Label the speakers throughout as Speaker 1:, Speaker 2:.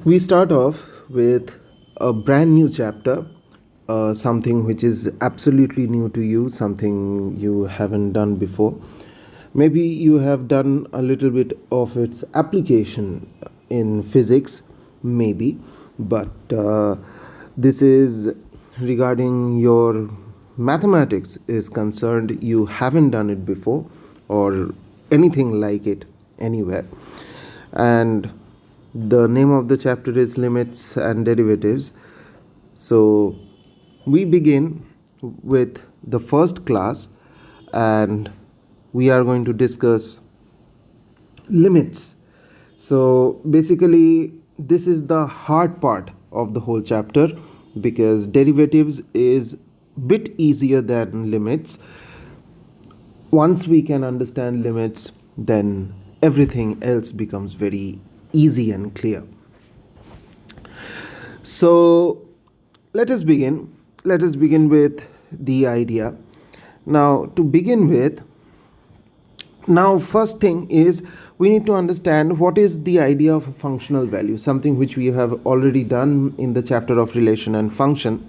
Speaker 1: We start off with a brand new chapter, something which is absolutely new to you, something you haven't done before. Maybe you have done a little bit of its application in physics, maybe, but this is regarding your mathematics is concerned, you haven't done it before or anything like it anywhere. And the name of the chapter is limits and derivatives. So we begin with the first class and we are going to discuss limits. So basically this is the hard part of the whole chapter because derivatives is bit easier than limits. Once we can understand limits, then everything else becomes very easy and clear. So let us begin. Let us begin with the idea. Now, to begin with, first thing is we need to understand what is the idea of a functional value, something which we have already done in the chapter of relation and function.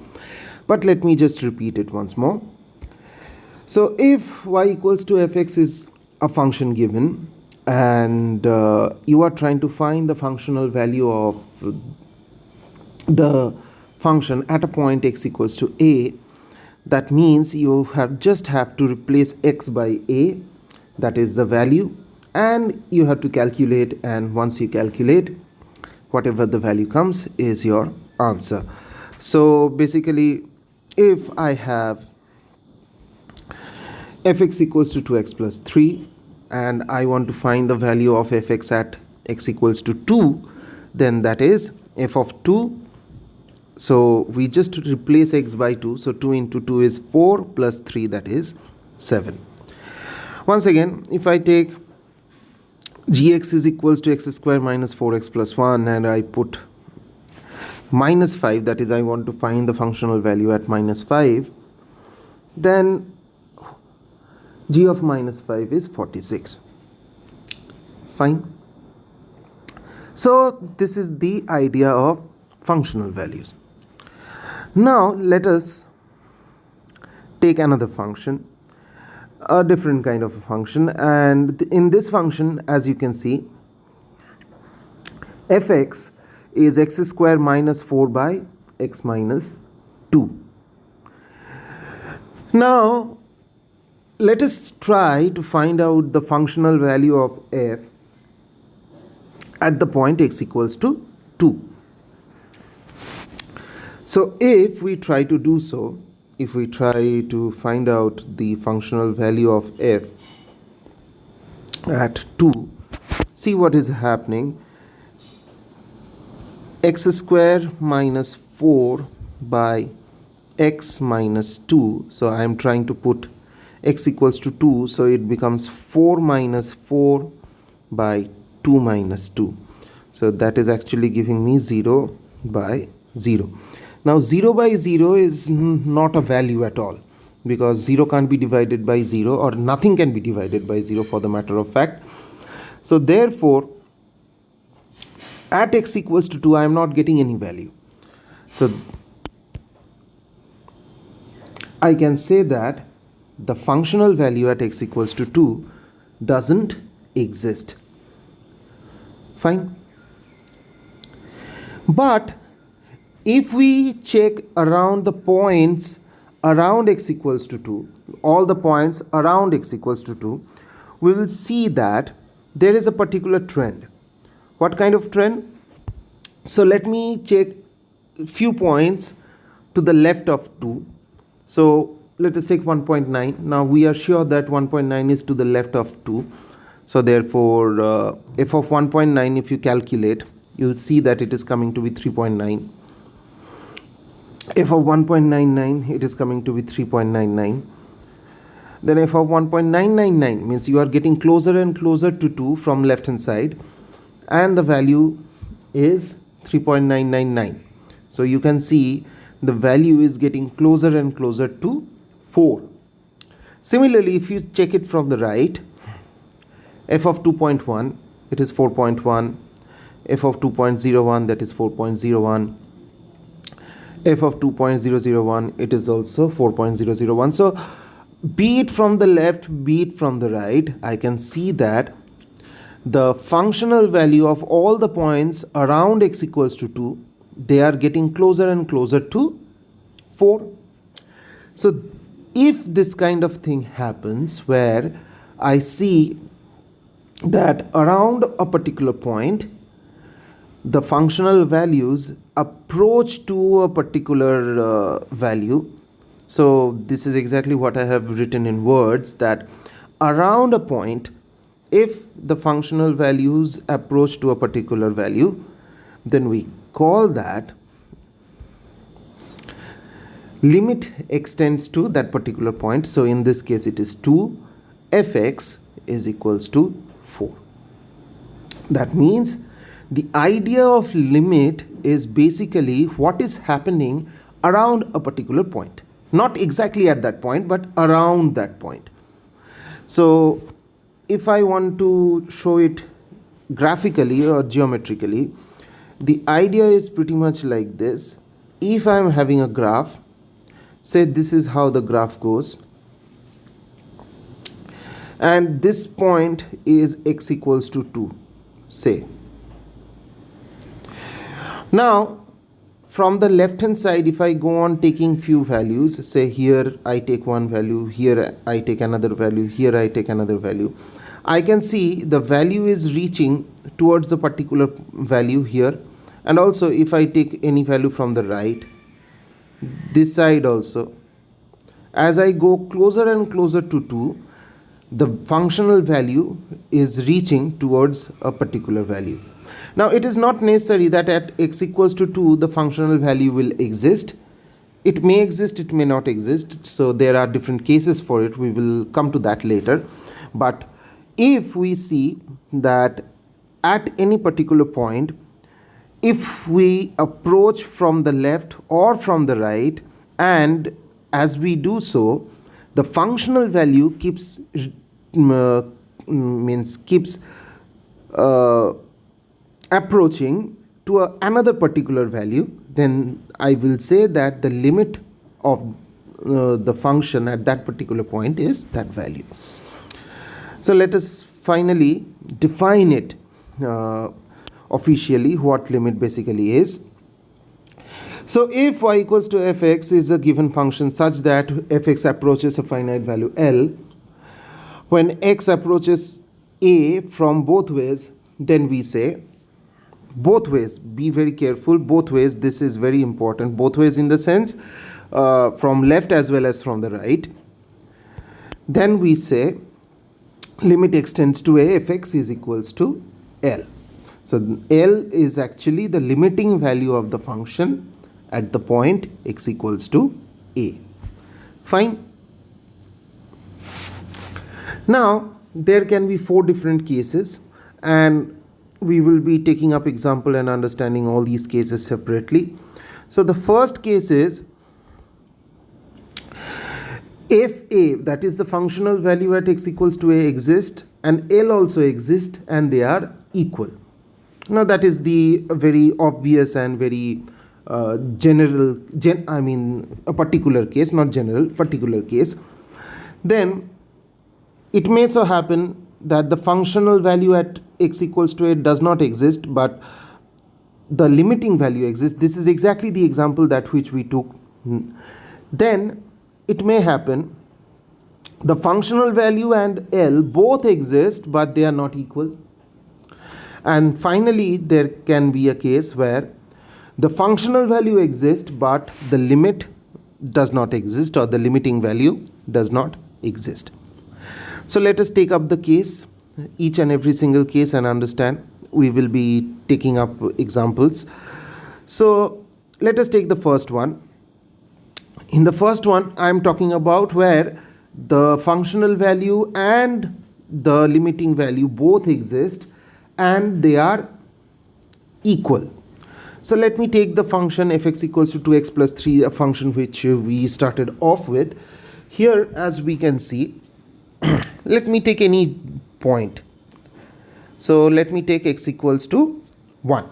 Speaker 1: But let me just repeat it once more. So if y equals to fx is a function given, and you are trying to find the functional value of the function at a point x equals to a, that means you just have to replace x by a, that is the value, and you have to calculate, and once you calculate, whatever the value comes is your answer. So basically, if I have fx equals to 2x plus 3 and I want to find the value of fx at x equals to 2, then that is f of 2. So we just replace x by 2. So 2 into 2 is 4 plus 3, that is 7. Once again, if I take gx is equals to x square minus 4x plus 1 and I put minus 5, that is I want to find the functional value at minus 5, then g of minus 5 is 46. Fine. So this is the idea of functional values. Now let us take another function, a different kind of a function, and in this function, as you can see, fx is x square minus 4 by x minus 2. Now let us try to find out the functional value of f at the point x equals to 2. So if we try to do so, if we try to find out the functional value of f at 2, see what is happening. X square minus 4 by x minus 2. So I am trying to put x equals to 2, so it becomes 4 minus 4 by 2 minus 2. So that is actually giving me 0 by 0. Now 0 by 0 is not a value at all, because 0 can't be divided by 0, or nothing can be divided by 0 for the matter of fact. So therefore at x equals to 2 I am not getting any value. So I can say that the functional value at x equals to 2 doesn't exist. Fine. But if we check around the points around x equals to 2, all the points around x equals to 2, we will see that there is a particular trend. What kind of trend? So let me check a few points to the left of 2. So let us take 1.9. Now we are sure that 1.9 is to the left of 2. So therefore f of 1.9, if you calculate, you will see that it is coming to be 3.9. f of 1.99, it is coming to be 3.99. Then f of 1.999 means you are getting closer and closer to 2 from left hand side, and the value is 3.999. So you can see the value is getting closer and closer to 4. Similarly, if you check it from the right, f of 2.1, it is 4.1. f of 2.01, that is 4.01, f of 2.001, it is also 4.001. So be it from the left, be it from the right, I can see that the functional value of all the points around x equals to 2, they are getting closer and closer to 4. So if this kind of thing happens where I see that around a particular point the functional values approach to a particular value, so this is exactly what I have written in words, that around a point, if the functional values approach to a particular value, then we call that limit extends to that particular point. So in this case it is 2, fx is equals to 4. That means the idea of limit is basically what is happening around a particular point. Not exactly at that point, but around that point. So if I want to show it graphically or geometrically, the idea is pretty much like this. If I am having a graph, say this is how the graph goes, and this point is x equals to 2, say. Now from the left hand side, if I go on taking few values, say here I take one value, here I take another value, here I take another value, I can see the value is reaching towards the particular value here. And also if I take any value from the right, this side also, as I go closer and closer to 2, the functional value is reaching towards a particular value. Now it is not necessary that at x equals to 2 the functional value will exist. It may exist, it may not exist. So there are different cases for it. We will come to that later. But if we see that at any particular point, if we approach from the left or from the right, and as we do so, the functional value keeps approaching to another particular value, then I will say that the limit of the function at that particular point is that value. So let us finally define it officially, what limit basically is. So if y equals to fx is a given function such that fx approaches a finite value L, when x approaches a from both ways, then we say both ways, be very careful, both ways, this is very important, both ways in the sense from left as well as from the right, then we say limit extends to a fx is equals to L. So L is actually the limiting value of the function at the point x equals to a. Fine. Now there can be 4 different cases, and we will be taking up example and understanding all these cases separately. So the first case is if a, that is the functional value at x equals to a, exists and L also exists and they are equal. Now that is the very obvious and very general, a particular case, not general, particular case. Then it may so happen that the functional value at x equals to a does not exist, but the limiting value exists. This is exactly the example that which we took. Then it may happen the functional value and L both exist, but they are not equal. And finally, there can be a case where the functional value exists, but the limit does not exist, or the limiting value does not exist. So let us take up the case, each and every single case, and understand. We will be taking up examples. So let us take the first one. In the first one, I am talking about where the functional value and the limiting value both exist and they are equal. So let me take the function fx equals to 2x plus 3, a function which we started off with. Here, as we can see, let me take any point. So let me take x equals to 1.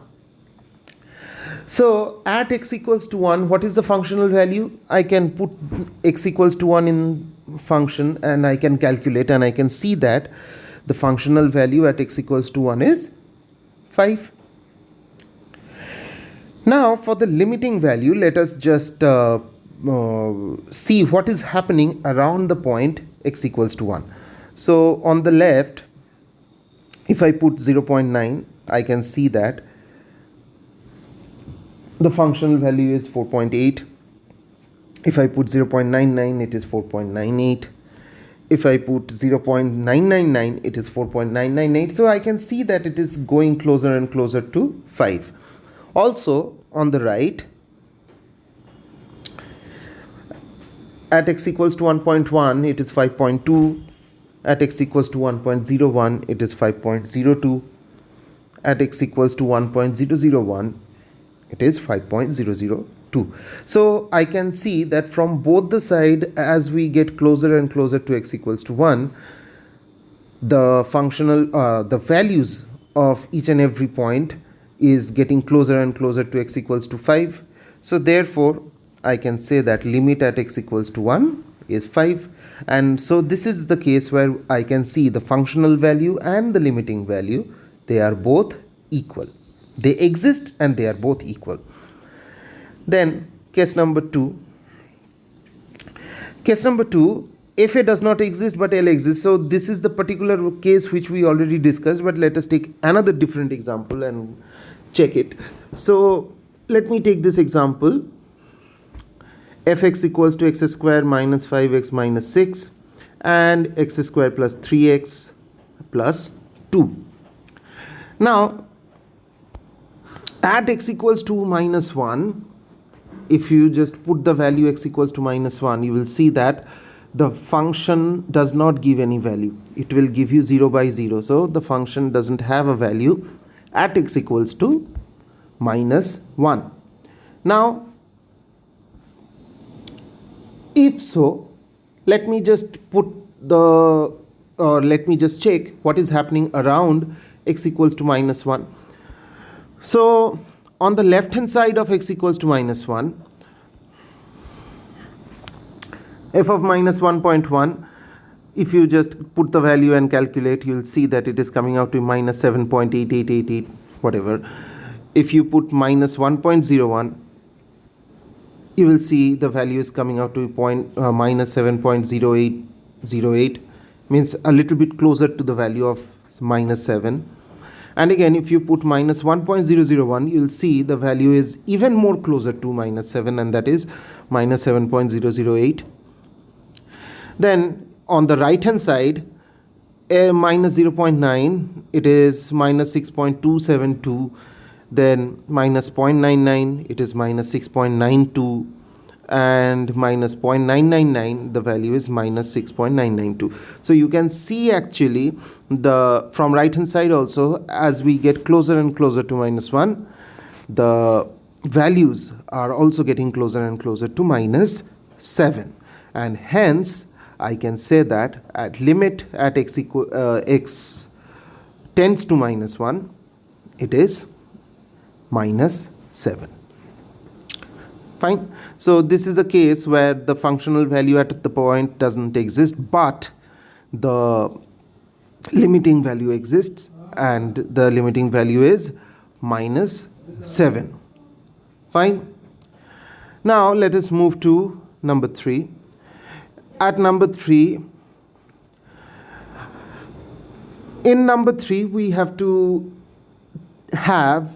Speaker 1: So at x equals to 1, what is the functional value? I can put x equals to 1 in function and I can calculate, and I can see that the functional value at x equals to 1 is 5. Now for the limiting value, let us just see what is happening around the point x equals to 1. So on the left, if I put 0.9, I can see that the functional value is 4.8. If I put 0.99, it is 4.98. If I put 0.999, it is 4.998. So I can see that it is going closer and closer to 5. Also on the right, at x equals to 1.1, it is 5.2. At x equals to 1.01, it is 5.02. At x equals to 1.001, it is 5.002. So I can see that from both the side, as we get closer and closer to x equals to 1, the the values of each and every point is getting closer and closer to x equals to 5. So therefore I can say that limit at x equals to 1 is 5. And so this is the case where I can see the functional value and the limiting value, they are both equal. They exist and they are both equal. Then case number 2. Case number 2, fa does not exist but L exists. So this is the particular case which we already discussed, but let us take another different example and check it. So let me take this example. Fx equals to x square minus 5x minus 6 and x square plus 3x plus 2. Now at x equals to minus 1, if you just put the value x equals to minus 1, you will see that the function does not give any value. It will give you 0 by 0. So the function doesn't have a value at x equals to minus 1. Now if so, let me just let me just check what is happening around x equals to minus 1. So on the left hand side of x equals to minus 1, f of minus 1.1, if you just put the value and calculate, you will see that it is coming out to minus 7.8888 whatever. If you put minus 1.01, you will see the value is coming out to minus 7.0808, means a little bit closer to the value of minus 7. And again, if you put minus 1.001, you will see the value is even more closer to minus 7, and that is minus 7.008. Then on the right hand side, minus 0.9, it is minus 6.272. Then minus 0.99, it is minus 6.92, and minus 0.999, the value is minus 6.992. So you can see actually from right hand side also, as we get closer and closer to minus 1, the values are also getting closer and closer to minus 7, and hence I can say that at limit at x tends to minus 1, it is minus 7. Fine. So this is the case where the functional value at the point doesn't exist, but the limiting value exists, and the limiting value is minus 7. Fine. Now let us move to number 3. At number 3, in number 3 we have to have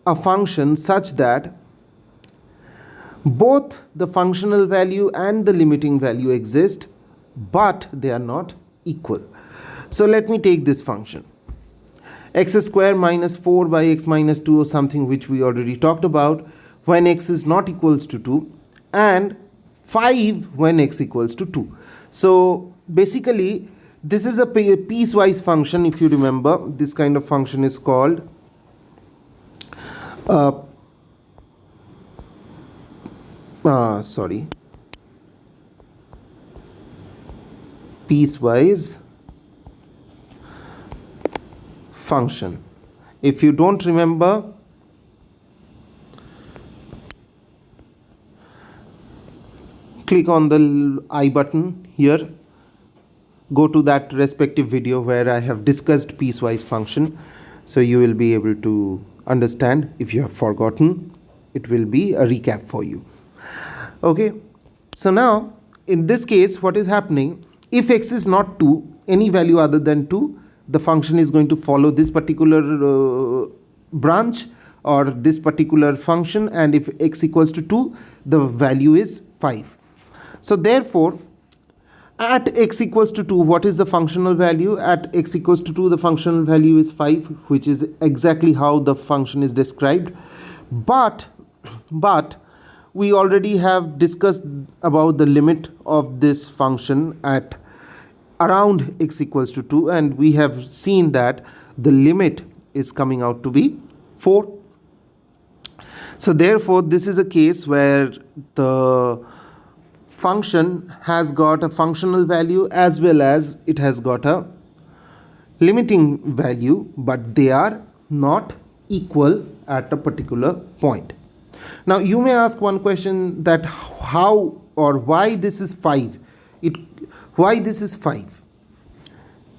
Speaker 1: a function such that both the functional value and the limiting value exist, but they are not equal. So let me take this function. X square minus 4 by x minus 2, or something which we already talked about, when x is not equals to 2, and 5 when x equals to 2. So basically this is a piecewise function. If you remember, this kind of function is called piecewise function. If you don't remember, click on the I button here, go to that respective video where I have discussed piecewise function, so you will be able to understand. If you have forgotten, it will be a recap for you. Okay, so now in this case what is happening, if x is not 2, any value other than 2, the function is going to follow this particular branch or this particular function, and if x equals to 2, the value is 5. So therefore at x equals to 2, what is the functional value? At x equals to 2, the functional value is 5, which is exactly how the function is described. But we already have discussed about the limit of this function at around x equals to 2, and we have seen that the limit is coming out to be 4. So therefore this is a case where the function has got a functional value as well as it has got a limiting value, but they are not equal at a particular point. Now you may ask one question, that how or why this is 5? Why this is 5?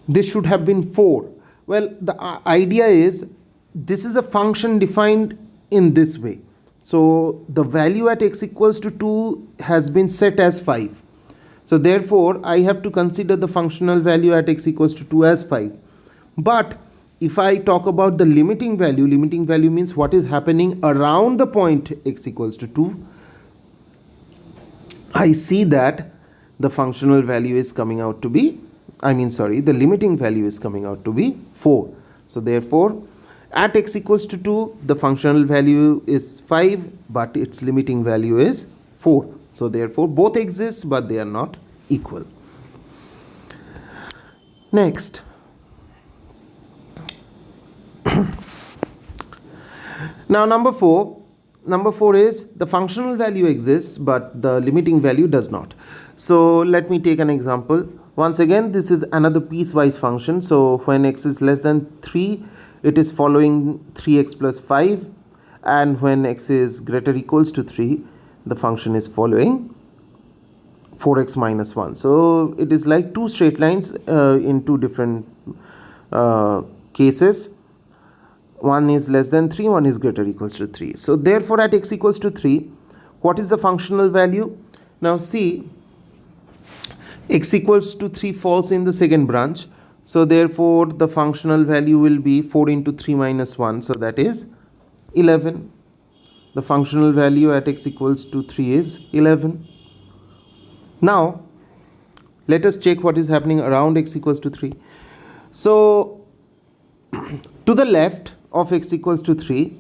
Speaker 1: This should have been 4. Well, the idea is this is a function defined in this way. So the value at x equals to 2 has been set as 5. So therefore I have to consider the functional value at x equals to 2 as 5. But if I talk about the limiting value means what is happening around the point x equals to 2, I see that the functional value is coming out to be, the limiting value is coming out to be 4. So therefore at x equals to 2, the functional value is 5, but its limiting value is 4. So therefore both exist, but they are not equal. Next, now number 4 is the functional value exists, but the limiting value does not. So let me take an example. Once again, this is another piecewise function. So when x is less than 3, it is following 3x plus 5, and when x is greater or equals to 3, the function is following 4x minus 1. So it is like two straight lines in two different cases. One is less than 3, one is greater or equals to 3. So therefore at x equals to 3, what is the functional value? Now see, x equals to 3 falls in the second branch. So therefore the functional value will be 4 into 3 minus 1, so that is 11. The functional value at x equals to 3 is 11. Now let us check what is happening around x equals to 3. So to the left of x equals to 3,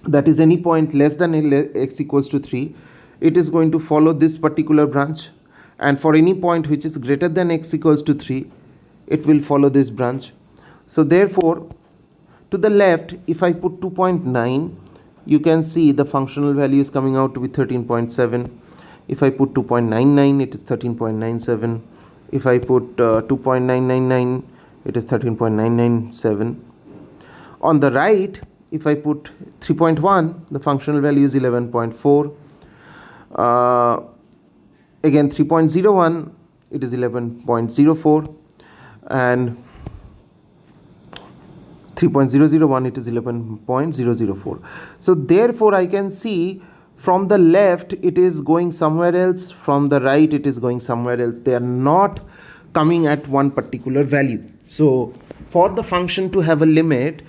Speaker 1: that is any point less than x equals to 3, it is going to follow this particular branch, and for any point which is greater than x equals to 3, it will follow this branch. So therefore to the left, if I put 2.9, you can see the functional value is coming out to be 13.7. If I put 2.99, it is 13.97. If I put 2.999, it is 13.997. On the right, if I put 3.1, the functional value is 11.4. Again 3.01, it is 11.04, and 3.001, it is 11.004. So therefore I can see from the left it is going somewhere else, from the right it is going somewhere else. They are not coming at one particular value. So for the function to have a limit,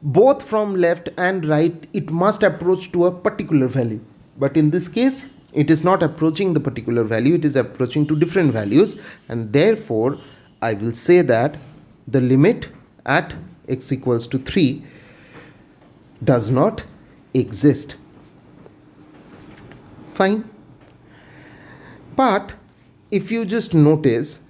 Speaker 1: both from left and right, it must approach to a particular value. But in this case, it is not approaching the particular value, it is approaching to different values, and therefore I will say that the limit at x equals to 3 does not exist. Fine. But if you just notice,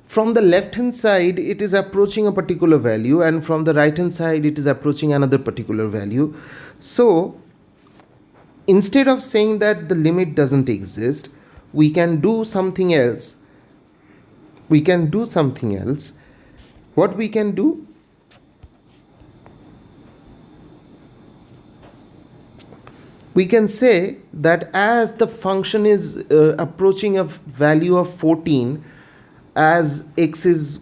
Speaker 1: from the left hand side it is approaching a particular value, and from the right hand side it is approaching another particular value. So instead of saying that the limit doesn't exist, we can do something else. What we can do? we can say that as the function is approaching a value of 14, as x is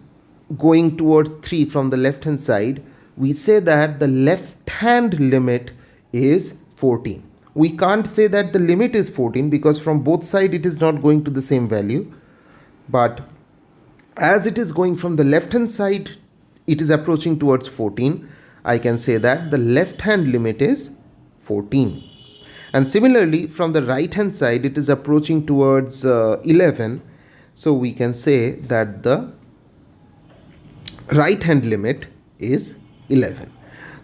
Speaker 1: going towards 3 from the left hand side, we say that the left hand limit is 14. We can't say that the limit is 14 because from both sides it is not going to the same value, but as it is going from the left hand side, it is approaching towards 14. I can say that the left hand limit is 14. And similarly, from the right hand side, it is approaching towards 11. So we can say that the right hand limit is 11.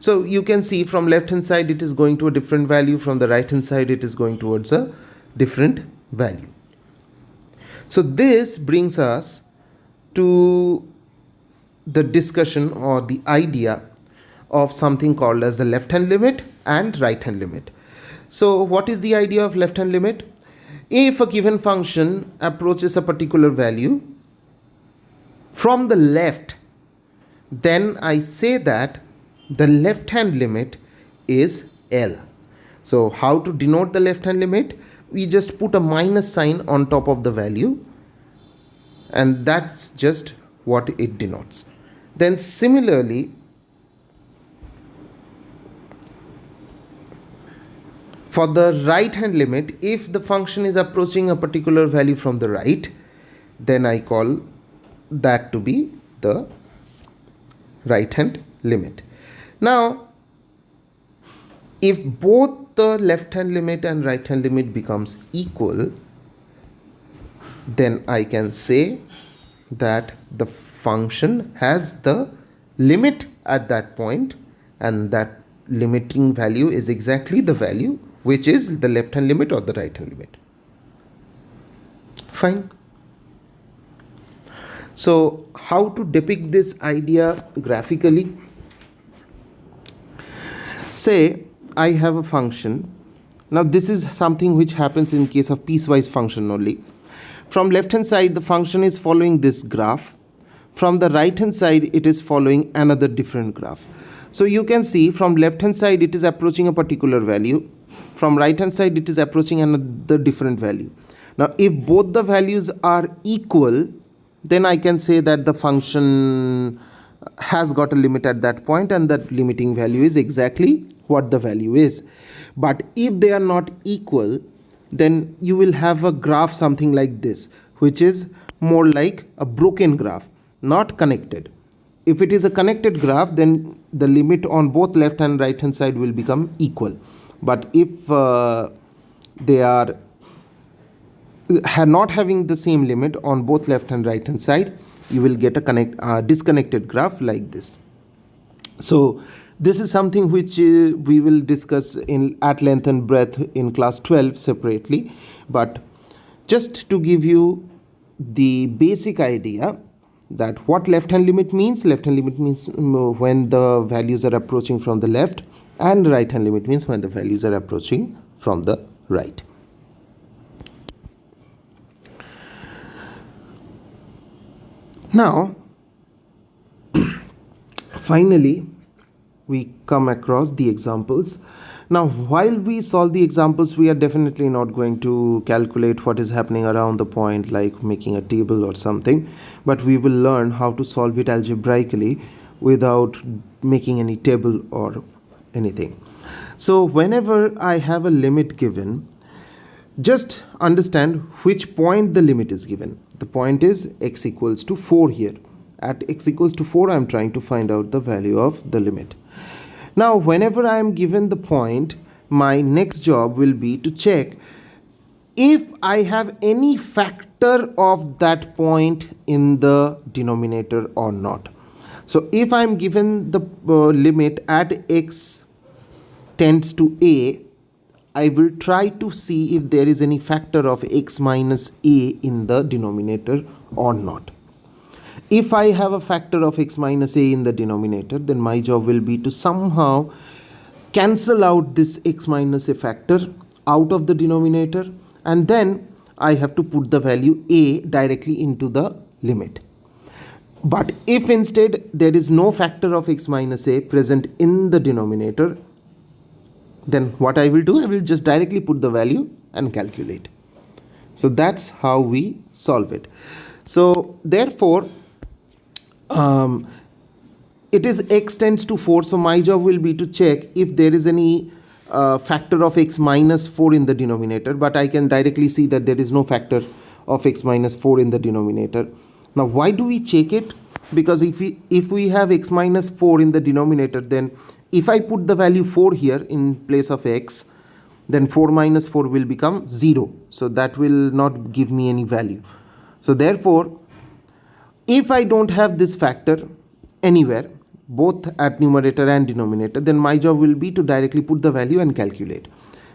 Speaker 1: So you can see from left hand side, it is going to a different value. From the right hand side, it is going towards a different value. So this brings us to the discussion or the idea of something called as the left hand limit and right hand limit. So what is the idea of left hand limit? If a given function approaches a particular value from the left, then I say that the left hand limit is L. So how to denote the left hand limit? We just put a minus sign on top of the value, and that's just what it denotes. Then similarly, for the right hand limit, if the function is approaching a particular value from the right, then I call that to be the right hand limit. Now, if both the left hand limit and right hand limit becomes equal, then I can say that the function has the limit at that point, and that limiting value is exactly the value which is the left hand limit or the right hand limit. Fine. So how to depict this idea graphically? Say I have a function. Now this is something which happens in case of piecewise function only. From left hand side, the function is following this graph. From the right hand side, it is following another different graph. So you can see from left hand side, it is approaching a particular value. From right hand side, it is approaching another different value. Now if both the values are equal, then I can say that the function has got a limit at that point, and that limiting value is exactly what the value is. But if they are not equal, then you will have a graph something like this, which is more like a broken graph, not connected. If it is a connected graph, then the limit on both left and right hand side will become equal. But if they are not having the same limit on both left and right hand side, you will get a disconnected graph like this. So this is something which we will discuss at length and breadth in class 12 separately, but just to give you the basic idea that what left hand limit means. Left hand limit means when the values are approaching from the left, and right hand limit means when the values are approaching from the right. Now finally we come across the examples. Now while we solve the examples, we are definitely not going to calculate what is happening around the point like making a table or something, but we will learn how to solve it algebraically without making any table or anything. So whenever I have a limit given, just understand which point the limit is given. The point is x equals to 4 here. At x equals to 4, I am trying to find out the value of the limit. Now whenever I am given the point, my next job will be to check if I have any factor of that point in the denominator or not. So if I am given the limit at x tends to a, I will try to see if there is any factor of x minus a in the denominator or not. If I have a factor of x minus a in the denominator, then my job will be to somehow cancel out this x minus a factor out of the denominator, and then I have to put the value a directly into the limit. But if instead there is no factor of x minus a present in the denominator, then what I will do, I will just directly put the value and calculate. So that's how we solve it. So therefore, it is x tends to 4, so my job will be to check if there is any factor of x minus 4 in the denominator, but I can directly see that there is no factor of x minus 4 in the denominator. Now why do we check it? Because if we have x minus 4 in the denominator, then if I put the value 4 here in place of x, then 4 minus 4 will become 0, so that will not give me any value. So therefore, if I don't have this factor anywhere, both at numerator and denominator, then my job will be to directly put the value and calculate.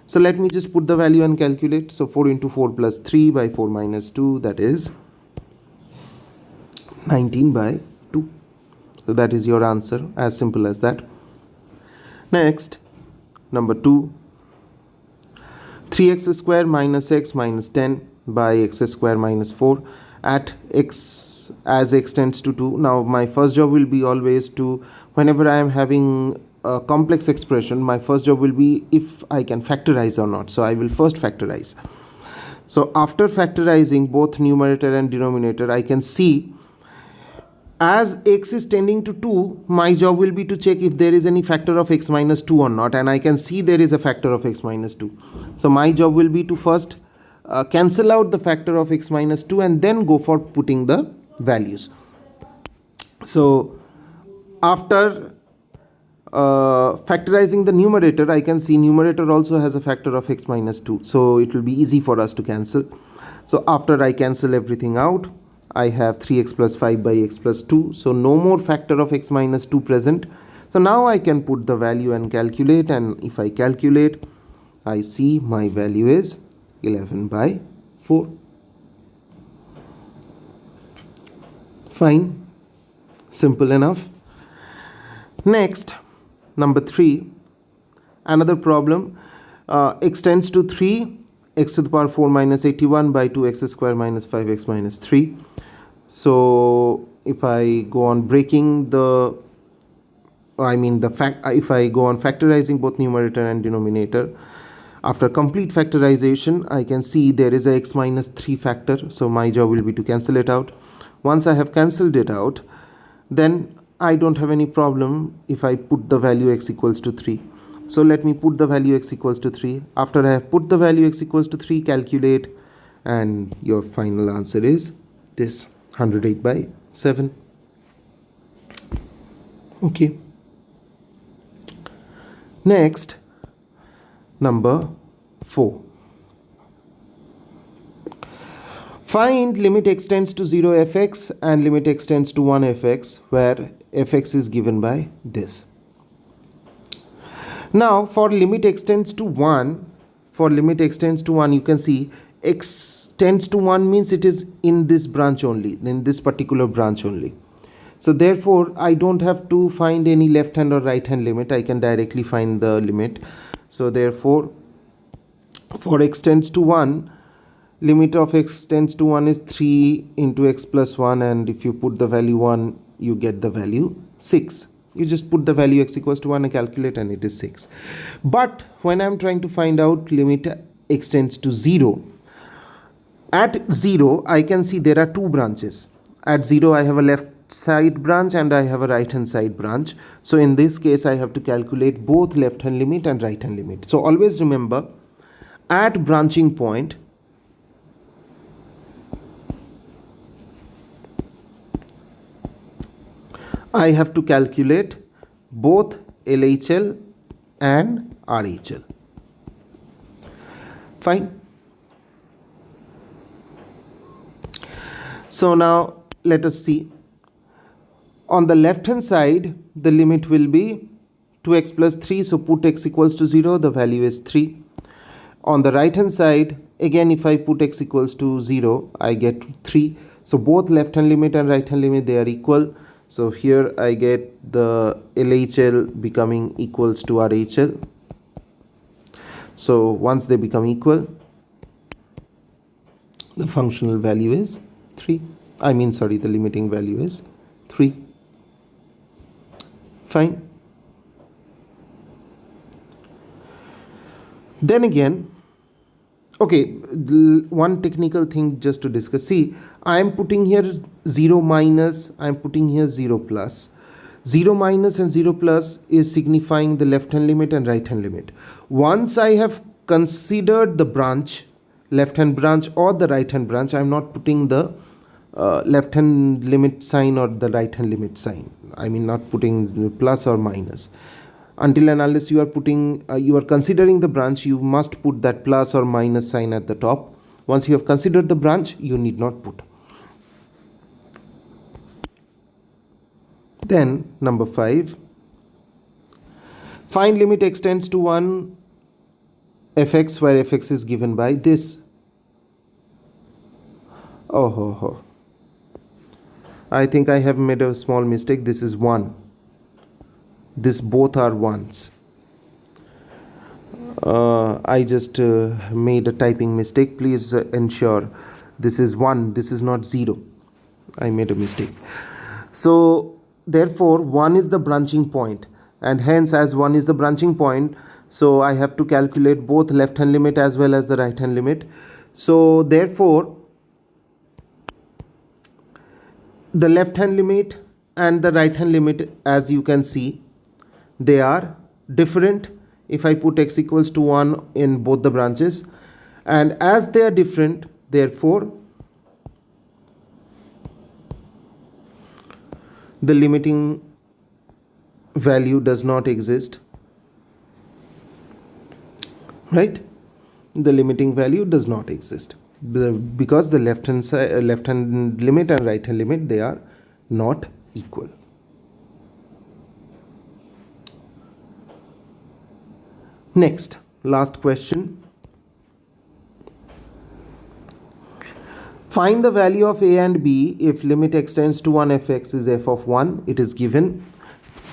Speaker 1: So let me just put the value and calculate. So 4 into 4 plus 3 by 4 minus 2, that is 19 by 2. So that is your answer, as simple as that. Next, number 2, 3x square minus x minus 10 by x square minus 4 at x as x tends to 2. Now my first job will be always to, whenever I am having a complex expression, my first job will be if I can factorize or not. So I will first factorize. So after factorizing both numerator and denominator, I can see as x is tending to 2, my job will be to check if there is any factor of x minus 2 or not, and I can see there is a factor of x minus 2. So my job will be to first cancel out the factor of x minus 2 and then go for putting the values. So after factorizing the numerator, I can see numerator also has a factor of x minus 2, so it will be easy for us to cancel. So after I cancel everything out, I have 3x plus 5 by x plus 2, so no more factor of x minus 2 present. So now I can put the value and calculate, and if I calculate, I see my value is 11 by 4. Fine, simple enough. Next, number 3, another problem. X tends to 3, x to the power 4 minus 81 by 2x square minus 5x minus 3. So if I go on breaking the, if I go on factorizing both numerator and denominator, after complete factorization, I can see there is a x minus 3 factor, so my job will be to cancel it out. Once I have cancelled it out, then I don't have any problem if I put the value x equals to 3. So let me put the value x equals to 3. After I have put the value x equals to 3, calculate, and your final answer is this, 108 by 7. Okay. Next, number 4. Find limit x tends to 0 fx and limit x tends to 1 fx, where fx is given by this. Now for limit x tends to 1, you can see x tends to 1 means it is in this branch only, in this particular branch only. So therefore I don't have to find any left hand or right hand limit, I can directly find the limit. So therefore for x tends to 1, limit of x tends to 1 is 3 into x plus 1, and if you put the value 1, you get the value 6. You just put the value x equals to 1 and calculate, and it is 6. But when I'm trying to find out limit x tends to 0, at 0 I can see there are two branches. At 0 I have a left side branch and I have a right hand side branch. So in this case I have to calculate both left hand limit and right hand limit. So always remember, at branching point, I have to calculate both LHL and RHL. Fine. So now let us see. On the left hand side, the limit will be 2x plus 3, so put x equals to 0, the value is 3. On the right hand side, again if I put x equals to 0, I get 3. So both left hand limit and right hand limit, they are equal. So here I get the LHL becoming equals to RHL. So once they become equal, the functional value is 3. The limiting value is 3. Fine. Then again, okay, one technical thing just to discuss. See, I am putting here 0 minus, I am putting here 0 plus. 0 minus and 0 plus is signifying the left hand limit and right hand limit. Once I have considered the branch, left hand branch or the right hand branch, I am not putting the left hand limit sign or the right hand limit sign. I mean, not putting plus or minus. Until and unless you are considering the branch, you must put that plus or minus sign at the top. Once you have considered the branch, you need not put. Then number 5, find limit extends to 1 fx where fx is given by this. I think I have made a small mistake. This is 1. This both are 1s. I just made a typing mistake. Please ensure this is 1. This is not 0. I made a mistake. So therefore 1 is the branching point, and hence as 1 is the branching point, so I have to calculate both left hand limit as well as the right hand limit. So therefore the left hand limit and the right hand limit, as you can see, they are different if I put x equals to 1 in both the branches, and as they are different, therefore the limiting value does not exist, right? The limiting value does not exist because the left hand limit and right hand limit, they are not equal. Next, last question. Find the value of a and b if limit extends to 1 fx is f of 1. It is given.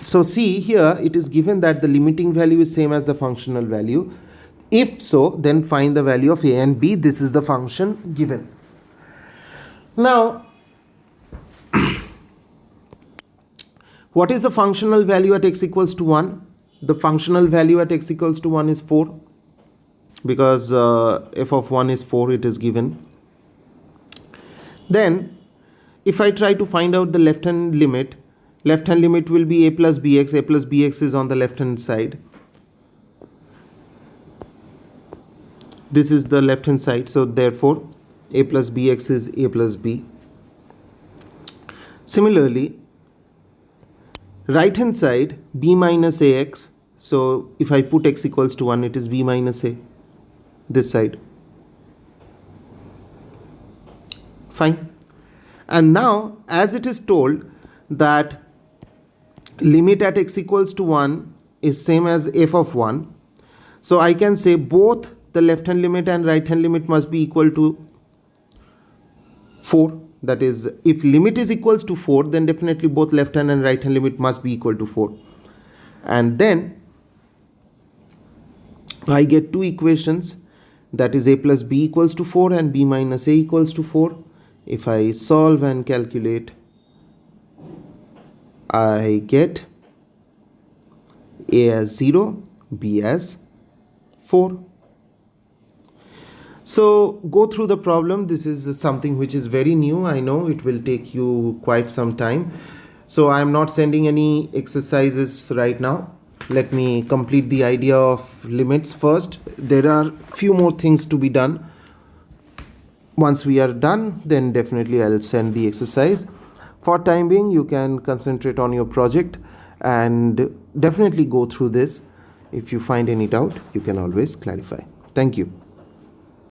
Speaker 1: So see here, it is given that the limiting value is same as the functional value. If so, then find the value of a and b. This is the function given. Now, what is the functional value at x equals to 1? The functional value at x equals to 1 is 4, because f of 1 is 4, it is given. Then if I try to find out the left hand limit will be a plus bx. A plus bx is on the left hand side. This is the left hand side, so therefore a plus bx is a plus b. Similarly, right hand side, b minus ax. So if I put x equals to 1, it is b minus a, this side. Fine. And now, as it is told that limit at x equals to 1 is same as f of 1, so I can say both the left hand limit and right hand limit must be equal to 4. That is, if limit is equals to 4, then definitely both left hand and right hand limit must be equal to 4. And then I get two equations, that is a plus b equals to 4 and b minus a equals to 4. If I solve and calculate, I get a as 0, b as 4. So go through the problem. This is something which is very new. I know it will take you quite some time. So I am not sending any exercises right now. Let me complete the idea of limits first. There are few more things to be done. Once we are done, then definitely I'll send the exercise. For time being, you can concentrate on your project and definitely go through this. If you find any doubt, you can always clarify. Thank you.